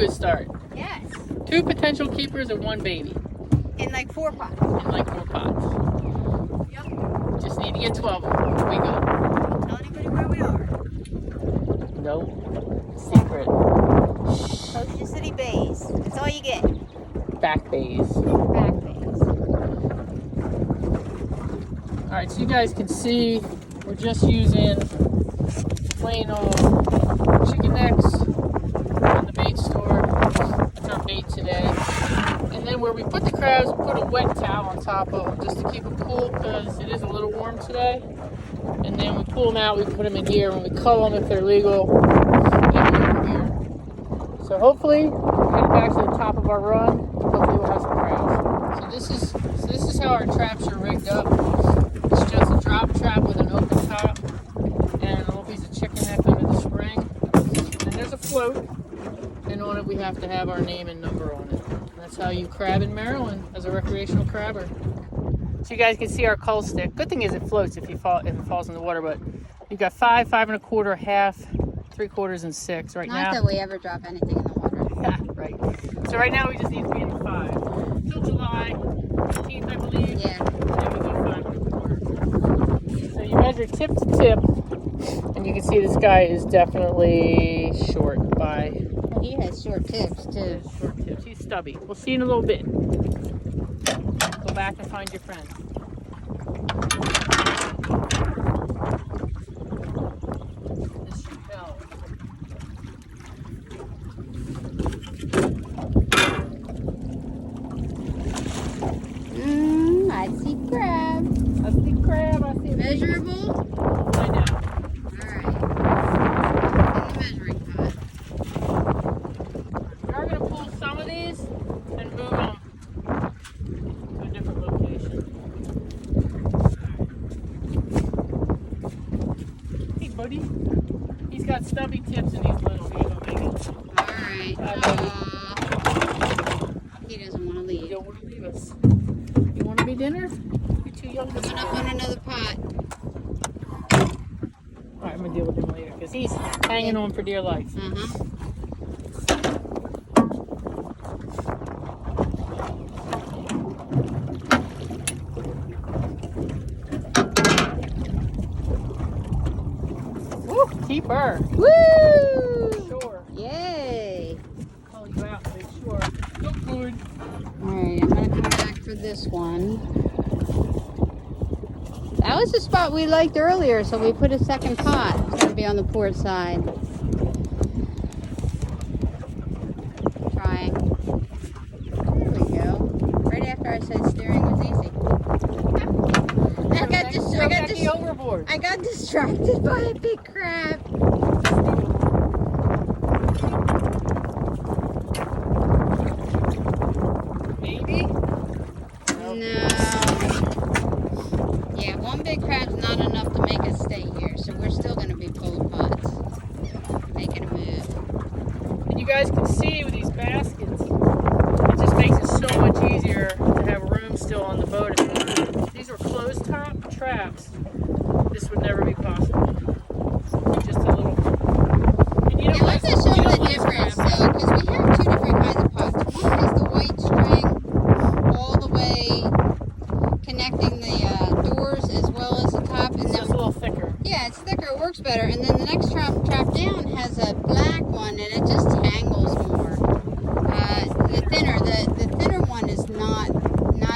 good start. Yes. 2 potential keepers and 1 baby. In like 4 pots. In like 4 pots. Yep. Just need to get 12 of them. Here we go. Don't tell anybody where we are. Nope. Secret. Ocean City Bays. That's all you get. Back bays. Back bays. Alright, so you guys can see we're just using plain old chicken necks from the bait store. That's our bait today. And then where we put the crabs, we put a wet towel on top of them just to keep them cool because it is a little warm today. And then we pull them out, we put them in here. When we cull them, if they're legal, we put them over here. So hopefully, we're heading back to the top of our run. Hopefully we'll have some crabs. So this is how our traps are rigged up. It's just a drop trap with an open top and a little piece of chicken neck under the spring. And there's a float, and on it we have to have our name and number on it. And that's how you crab in Maryland as a recreational crabber. So you guys can see our cull stick. Good thing is it floats if it falls in the water, but you've got 5, 5 1/4, half, 3/4, and 6 right now. Not that we ever drop anything in the water. Right. So right now we just need to be in the 5. Till July 15th, I believe. Yeah. And then we go 5 1/4. So you measure tip to tip, and you can see this guy is definitely short by... He has short tips too. Short tips. He's stubby. We'll see in a little bit. Go back and find your friend. This should help. I see crab. I see crab. I see Measurable? find out. Alright. In the measuring pot. We are going to pull some of these and move them to a different location. Hey, buddy. He's got stubby tips and he's little. He ain't gonna make it. Alright. He doesn't want to You leave. don't want to leave us. You want to be dinner? You're too young to Coming up on another pot. Alright, I'm going to deal with him later because he's hanging on for dear life. Woo! Keeper! Woo! Sure. Yay! Call you out to make sure. Go good. Alright, I'm going to come back for this one. That was the spot we liked earlier, so we put a second pot. It's going to be on the port side. Trying. There we go. Right after I said steering was easy. I got distracted by a big crab. Maybe? No. Yeah, one big crab's not enough to make us stay here, so we're still going to be pulling pots. Making a move. And you guys can see with these baskets, it just makes it so much easier to have room still on the boat. If these were closed top traps, this would never be possible. Just a little. And you Yeah, let's just show the difference though, because we have 2 different kinds of pots. One has the white string all the way connecting the doors as well as the top. And It's then, just a little thicker. yeah, it's thicker, it works better. And then the next trap down has a black one and it just tangles more. The thinner one is not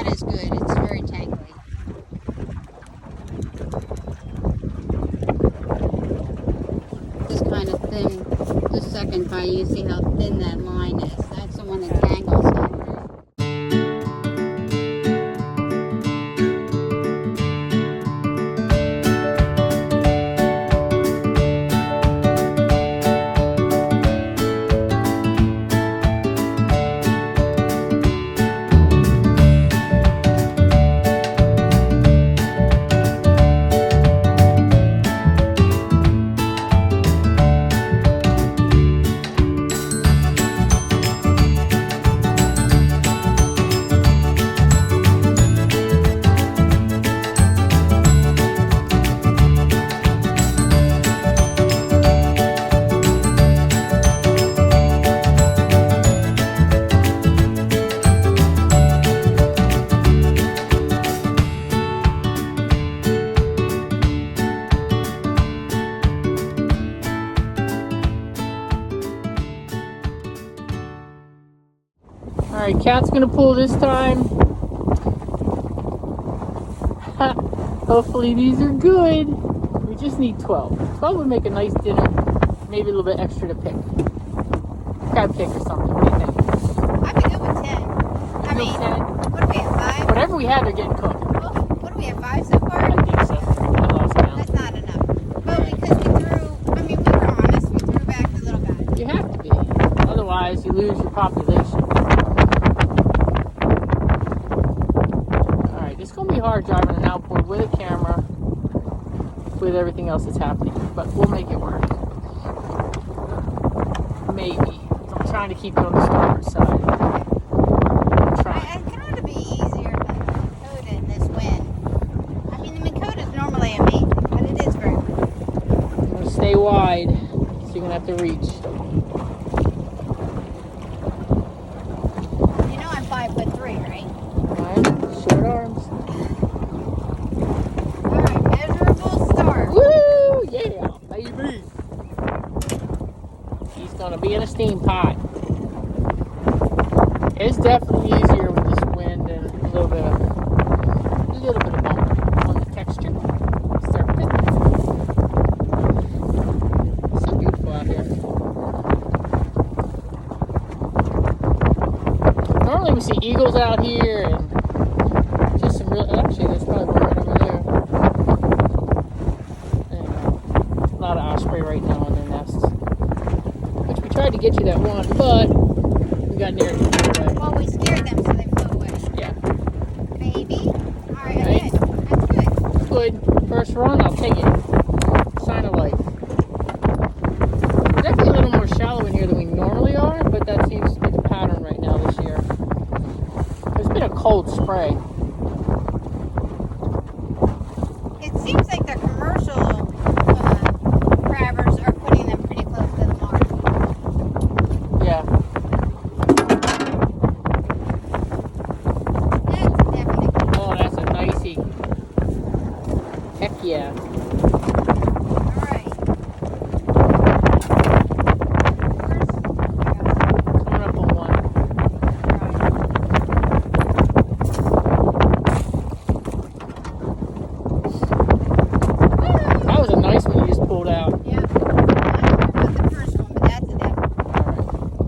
as good. It's very tangly. This kind of thin, the second pie, you see how thin that line is. That's the one that Alright, Kat's gonna pull this time. Hopefully these are good. We just need 12. 12 would make a nice dinner. Maybe a little bit extra to pick. Crab cake or something. What do you think? I'd be good with 10. I mean, 10? what do we have, 5? Whatever we have, they're getting cooked. Well, what do we have, 5 so far? I think so. I lost count. That's not enough. Well, because we were honest. We threw back the little guy. You have to be. Otherwise, you lose your population. Alright, it's going to be hard driving an outboard with a camera, with everything else that's happening. But we'll make it work. Maybe. I'm trying to keep it on the starboard side. I'm trying. I thought it would be easier than the Minn in this wind. I mean, the Minn is normally amazing, but it is very good. I'm going to stay wide, so you're going to have to reach. You know I'm 5'3", right? Alright, short arms. Alright, measurable start. Woo! Yeah, baby! He's going to be in a steam pot. It's definitely easier with this wind and a little bit of bump on the texture. Surface. So beautiful out here. Normally we see eagles out here and just some real. Actually, there's probably one right over there. Anyway, a lot of osprey right now in their nests. Which we tried to get you that one, but we got near it. Well, we scared them, so they flew away. Yeah. Maybe. Alright, Right. good. That's good. Good. First run, I'll take it. Sign of life. We're definitely a little more shallow in here than we normally are, but that seems to be the pattern right now this year. There's been a cold spray. It seems like the commercial crabbers are putting them pretty close to the mark. Yeah. That's definitely. Oh, that's a nicey. Heck yeah. Alright. Coming up on one. That was a nice one you just pulled out. Yeah. I don't know about the first one, but that's a definite.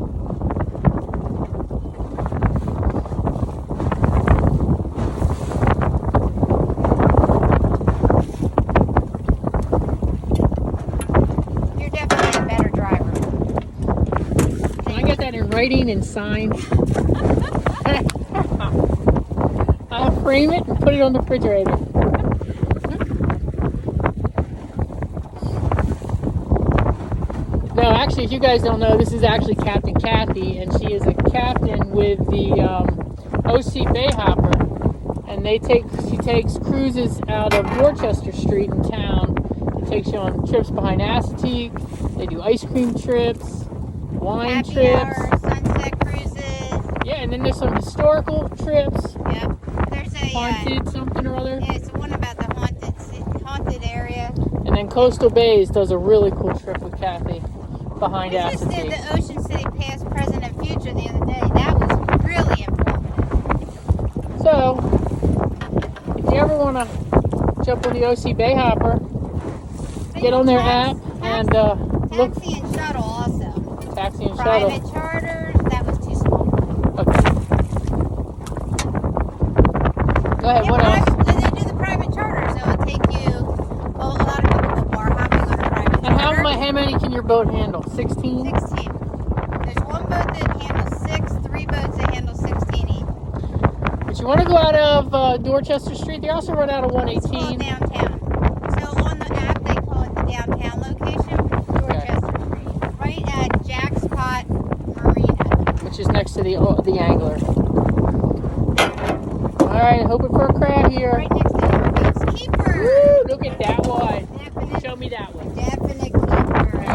You're definitely a better driver. Can I get that in writing and signed? I'll frame it and put it on the refrigerator. No, actually, if you guys don't know, this is actually Captain Kathy, and she is a captain with the OC Bay Hopper, and she takes cruises out of Dorchester Street in town. It takes you on trips behind Assateague. They do ice cream trips, wine Happy trips. hour, sunset cruises. Yeah, and then there's some historical trips, Yep. There's a haunted something or other. yeah, it's one about the haunted area. And then Coastal Bays does a really cool trip with Kathy behind We just did Assateague. the Ocean City Past, Present, and Future the other day. That was really informative. So, if you ever want to jump on the OC Bay Hopper, get on their app and look. Taxi and shuttle also. Taxi and shuttle. Private charters, that was too small. Okay. Go ahead, what else? Then they do the private charter, so it'll take you. Well, a lot of people go bar hopping on a private And charter. how many can your boat handle? 16? 16. There's one boat that handles 6, 3 boats that handle 16 each. But you want to go out of Dorchester Street. They also run out of It's called 118. downtown. So on the app, they call it the downtown location, Dorchester Street, right at Jackspot Marina. Which is next to the angler. Alright, hoping for a crab here. Right next to Northeast Keeper. Woo, look at that one. Definite, Show me that one. definite keeper.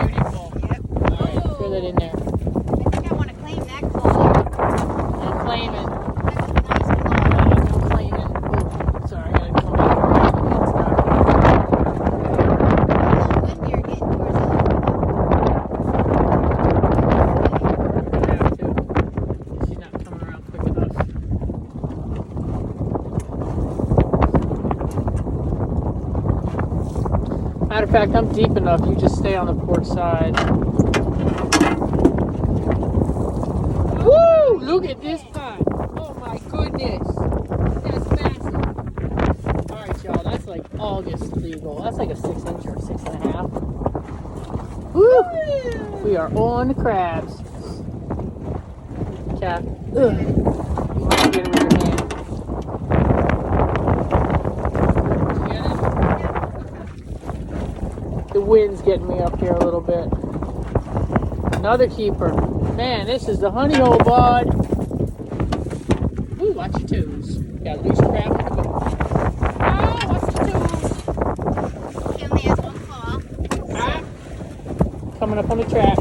Beautiful. Yep. Alright, throw that in there. I think I want to claim that claw. I'm claiming. That's a nice claw. I'm claiming. Ooh, sorry, I gotta come back. How long wind you're getting towards the I have to. She's not coming around quick Matter of fact, I'm deep enough. You just stay on the port side. Woo! Look at this pot. Oh my goodness. That's massive. Alright, y'all. That's like August legal. That's like a 6-inch or 6.5. Woo! We are on the crabs. Cat. Ugh. You want to get it with your hand. The wind's getting me up here a little bit. Another keeper. Man, this is the honey hole, bud. Ooh, watch your toes. Got loose crab. Ah, watch your toes. He only has one claw. Ah. Coming up on the trap.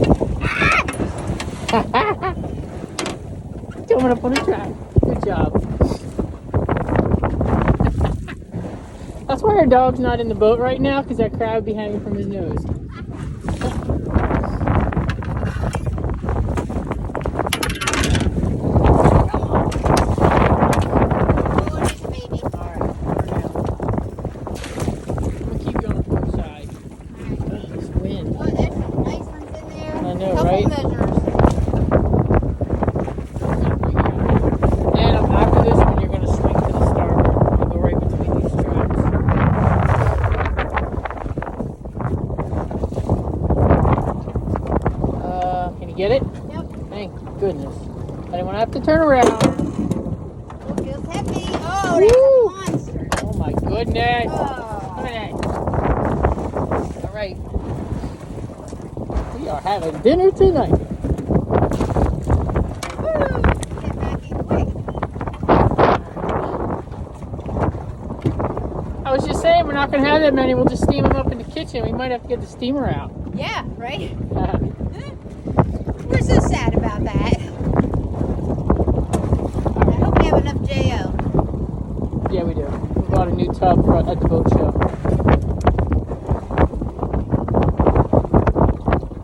Coming up on the trap. Good job. That's why our dog's not in the boat right now, because that crab would be hanging from his nose. Right? And after this one, you're going to swing to the starboard and go right between these straps. Can you get it? Yep. Thank goodness. I didn't want to have to turn around. Oh, feels heavy. Oh, that's a monster. Oh my goodness. Oh. Look at that. All right. We are having dinner tonight. Get back in quick. I was just saying we're not going to have that many. We'll just steam them up in the kitchen. We might have to get the steamer out. Yeah, right? We're so sad about that. I hope we have enough J.O. Yeah, we do. We bought a new tub at the boat show.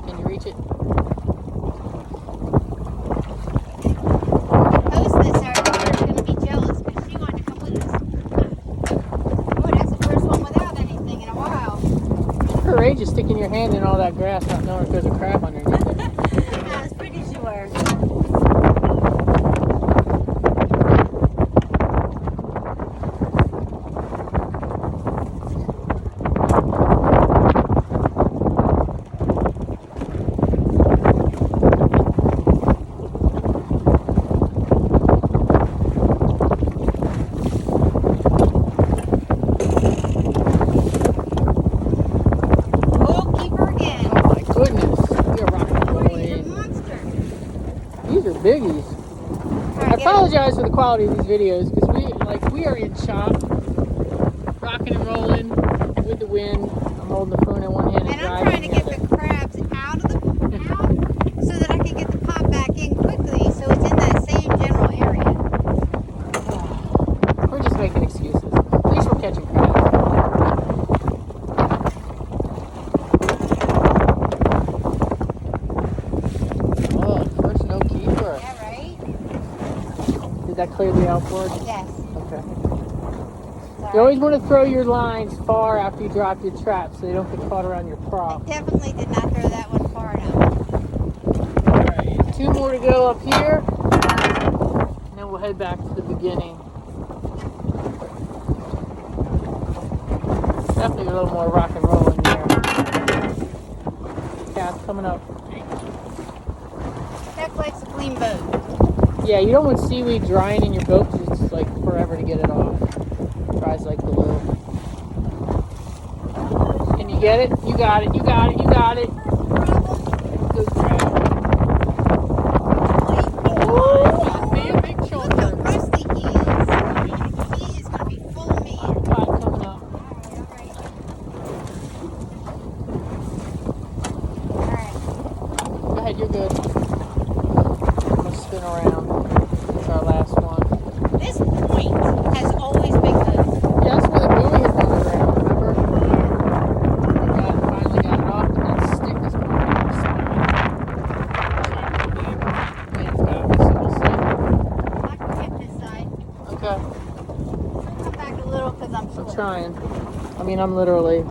Can you reach it? Hostess are going to be jealous because she wanted to come with us. Oh, that's the first one without anything in a while. Courageous sticking your hand in all that grass, not knowing if there's a crab underneath it. I was pretty sure. Biggies. I apologize for the quality of these videos because we are in shock, rocking and rolling with the wind. I'm holding the phone in one hand and I'm trying to get the crabs out of the out so that I can get the pot back in quickly so it's in that same general area. We're just making excuses. At least we're catching crabs. That clear the outboard? Yes. Okay. Sorry. You always want to throw your lines far after you drop your trap so they don't get caught around your prop. I definitely did not throw that one far enough. Alright, 2 more to go up here. And then we'll head back to the beginning. Definitely a little more rock and roll in there. Cat's coming up. That likes a clean boat. Yeah, you don't want seaweed drying in your boat because it's like forever to get it off. Dries like glue. Can you get it? You got it, you got it, you got it. Good crab. Oh, man, big shoulder. Look how rusty he is. He is going to be full of meat. Cod coming up. Alright. Go ahead, you're good. I'm going to spin around. Our last one. This point has always been good. Yeah, that's where the buoy has been around, remember? We finally got it off, but that stick is going on the side. Wind's got me, so we'll see. I can hit this side. Okay. Come back a little because I'm I'm short. trying. I mean, I'm literally.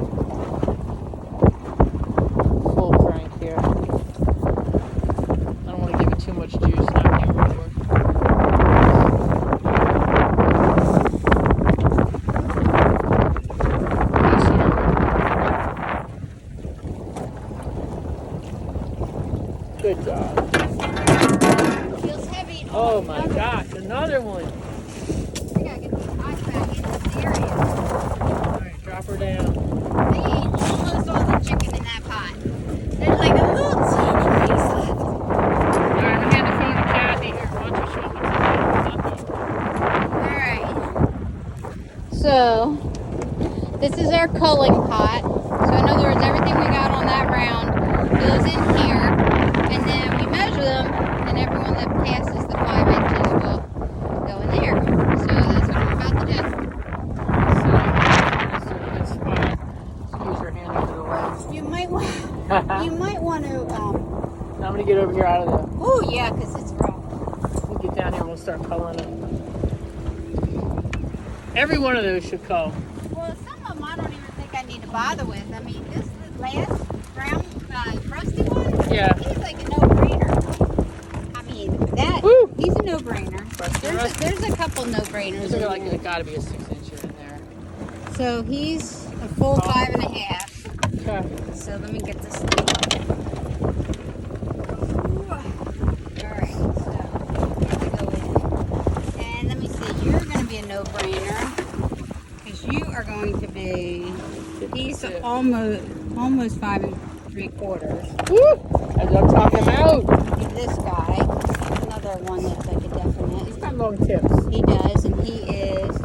We gotta get these eyes back in this area. Alright, drop her down. They ate almost all the chicken in that pot. There's like a little teeny piece left. Alright, I'm gonna hand the phone to Kathy here. Why don't you show me what's So, this is our culling pot. So, in other words, everything we got on that round goes in here, and then we measure them, and everyone that passes the 5 inches will go in there. So, that's what I'm about to do. It's fine. Excuse your hand over the way. You might want to. Now I'm gonna get over here out of the. Oh yeah, because it's raw. We'll get down here and we'll start coloring them. Every one of those should cull. Well, some of them I don't even think I need to bother with. I mean, this last brown, rusty one. Yeah. He's like a no-brainer. I mean, that. Woo! He's a no-brainer. Rusty. There's a couple no-brainers. There's in like there. there's got to be a 6-incher in there. So he's a full 5.5. Okay. So let me get this thing on. Alright, so here we go in. And let me see, you're going to be a no-brainer. Because you are going to be, he's almost 5 3/4. Woo! As I'm talking about. This guy, another one that's like a definite. He's got long tips. He does, and he is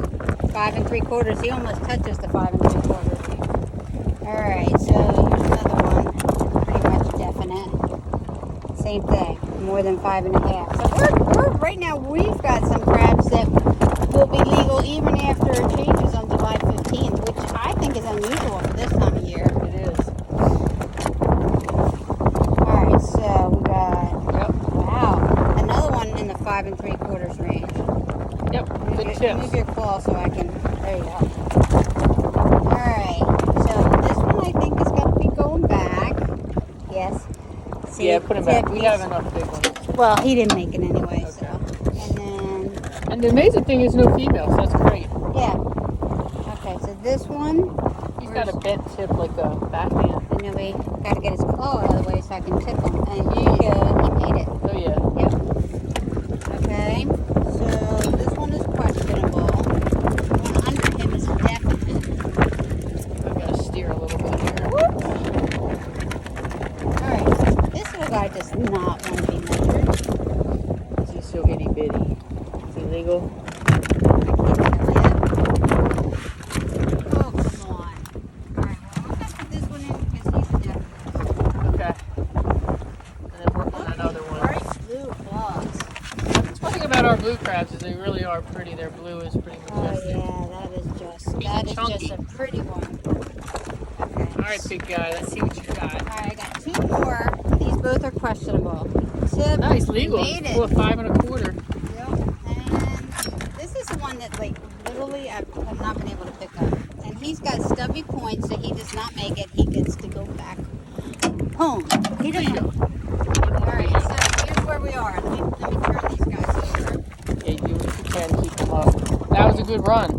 5 3/4. He almost touches the 5 3/4. Alright, so here's another one. Pretty much definite. Same thing. More than 5.5. So we're right now we've got some crabs that will be legal even after it changes on July 15th, which I think is unusual for this time of year. It is. Alright, so we got Yep. wow. Another one in the 5 3/4 range. Yep. Good Move tips. your claw so I can. There you go. Alright, so this one I think is going to be going back. Yes. See, Yeah, put him back. We he's- have enough big ones. Well, he didn't make it anyway, so. Okay. And then, And the amazing thing is no females. That's great. yeah. Okay, so this one, He's got a bent tip like a backhand. and then we got to get his claw out of the way so I can tip him. And he made it. Oh yeah. Yep. Okay, so this one is questionable. The one under him is definite. I've got to steer a little bit here. Alright, this little guy does not want to be measured. Is he so itty bitty? Is he legal? I can't tell yet. Oh, come on. Alright, well, I'm going to put this one in because he's a definite. Okay. And then work on that other one. Bright blue claws. That's one thing about our blue crabs is they really are pretty. Their blue is pretty Oh, majestic. yeah, that is chunky. just a pretty one. Okay. All right, big guy. Let's see what you got. Alright, I got 2 more. These both are questionable. Tip, Nice, legal. made it. Well, 5 1/4. Yep. And this is the one that, like, literally I've not been able to pick up. And he's got stubby points, so he does not make it. He gets to go back home. He There you doesn't. go. Alright, so here's where we are. Let me turn these guys over. Yeah, do what you can to keep them up. That was a good run.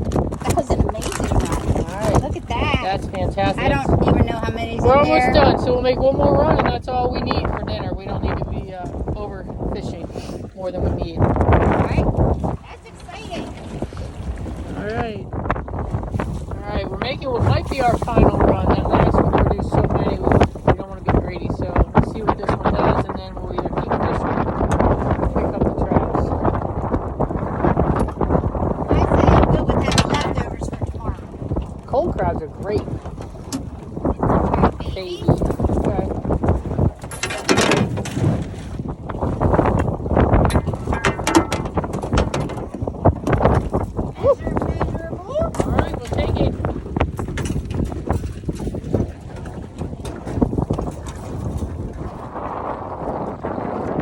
That was an amazing run. All right. Look at that. That's fantastic. I don't even know how many's We're in almost there. done, so we'll make one more run, and that's all we need for dinner. We don't need to be overfishing more than we need. Alright. That's exciting. All right. All right, we're making what might be our final run. That last one produced so many, we don't want to be greedy. So let's see what this one does, and then we'll either keep fishing or pick up the traps. I say I'm good with having leftovers for tomorrow. Cold crabs are great. Alright, Baby. baby. Okay. Measurable. All right, we'll take it.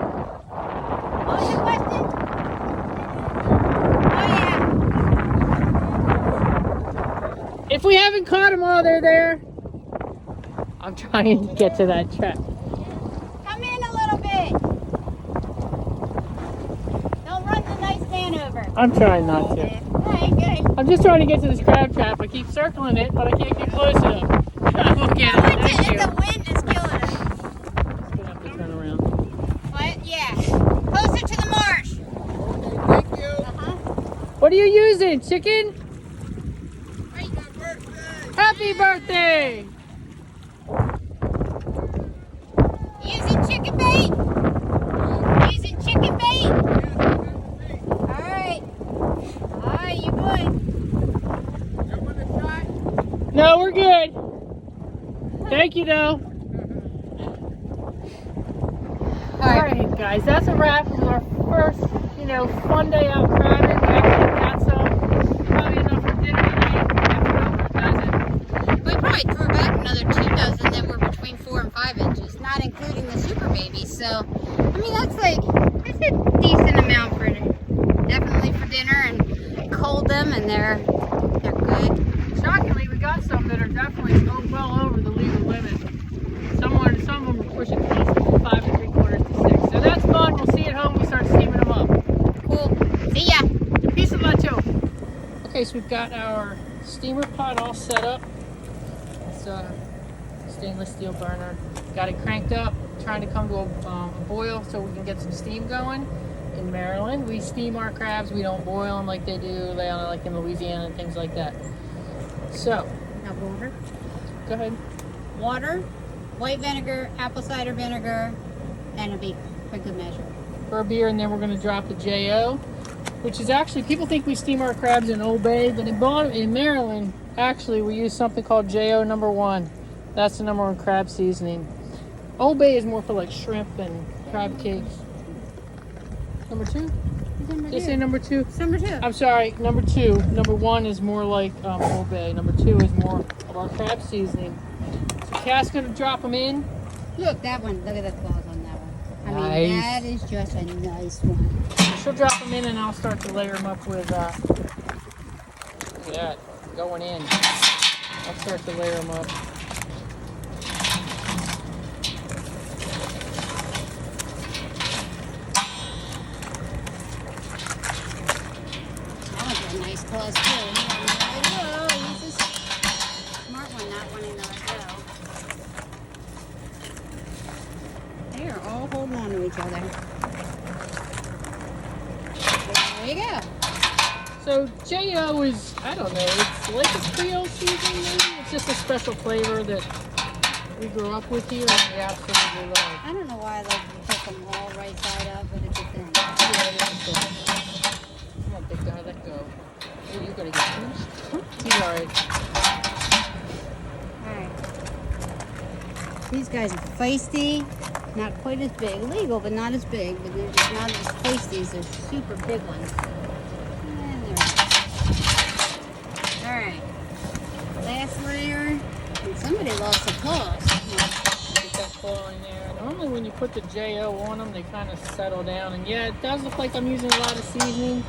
What was your question? Oh yeah. If we haven't caught them all, they're there. I'm trying to get to that trap. Come in a little bit. Don't run the nice man over. I'm trying not to. Alright, good. I'm just trying to get to this crab trap. I keep circling it, but I can't get close enough. Look at it. Thank you. The wind is killing us. Just gonna have to turn around. What? Yeah. Closer to the marsh. Thank you. Uh-huh. What What are you using? Chicken? Hey, my birthday! Happy birthday! Using chicken bait? Using chicken bait? Alright. Alright, you good? You want to try? No, we're good. Thank you, though. All right, guys, that's a wrap. It was our first, fun day out crabbing. We actually got some. Probably enough for dinner tonight. After over a dozen. We probably threw back another 2 dozen that were between 4 and 5 inches, not including the super babies. So, I mean, that's a decent amount for definitely for dinner, and cold them, and they're good. Shockingly, we got some that are definitely well over the legal limit. Some of them are pushing close to 5 3/4 to 6. So that's fun. We'll see you at home. We start steaming them up. Cool. See ya. Peace and macho. Okay, so we've got our steamer pot all set up. It's a stainless steel burner. Got it cranked up, trying to come to a boil so we can get some steam going. In Maryland, we steam our crabs. We don't boil them like they do like in Louisiana and things like that. So, Now water. go ahead. Water, white vinegar, apple cider vinegar, and a beer for good measure. For a beer, and then we're going to drop the JO, which is actually, people think we steam our crabs in Old Bay, but in Maryland, actually, we use something called JO #1. That's the #1 crab seasoning. Old Bay is more for like shrimp and crab cakes. Number 2? Did I say number 2? Number 2. I'm sorry, number 2. Number 1 is more like Old Bay. Number 2 is more of our crab seasoning. So Cass going to drop them in. Look, that one. Look at the claws on that one. I mean, Nice. that is just a nice one. She'll drop them in, and I'll start to layer them up with, look at that, going in. I'll start to layer them up. That one's got nice claws too. He don't let go. He's a smart one, not wanting to let go. They are all holding on to each other. There you go. So JO is, I don't know, it's like a Creole seasoning maybe? It's just a special flavor that we grew up with here and we absolutely love. I don't know why I like to put them all right side up, but it's a thing. Come on, big guy, let go. Oh, you gotta get finished. He's alright. Alright. These guys are feisty. Not quite as big. Legal, but not as big. But they're just not as feisty as those super big ones. And they're alright. Last layer. And somebody loves the claws. Get that claw in there. Normally when you put the JO on them, they kind of settle down. And yeah, it does look like I'm using a lot of seasoning.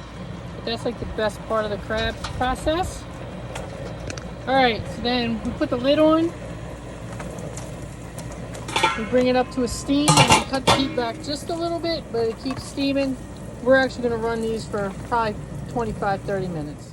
But that's like the best part of the crab process. Alright, so then we put the lid on. We bring it up to a steam and we cut the heat back just a little bit, but it keeps steaming. We're actually going to run these for probably 25-30 minutes.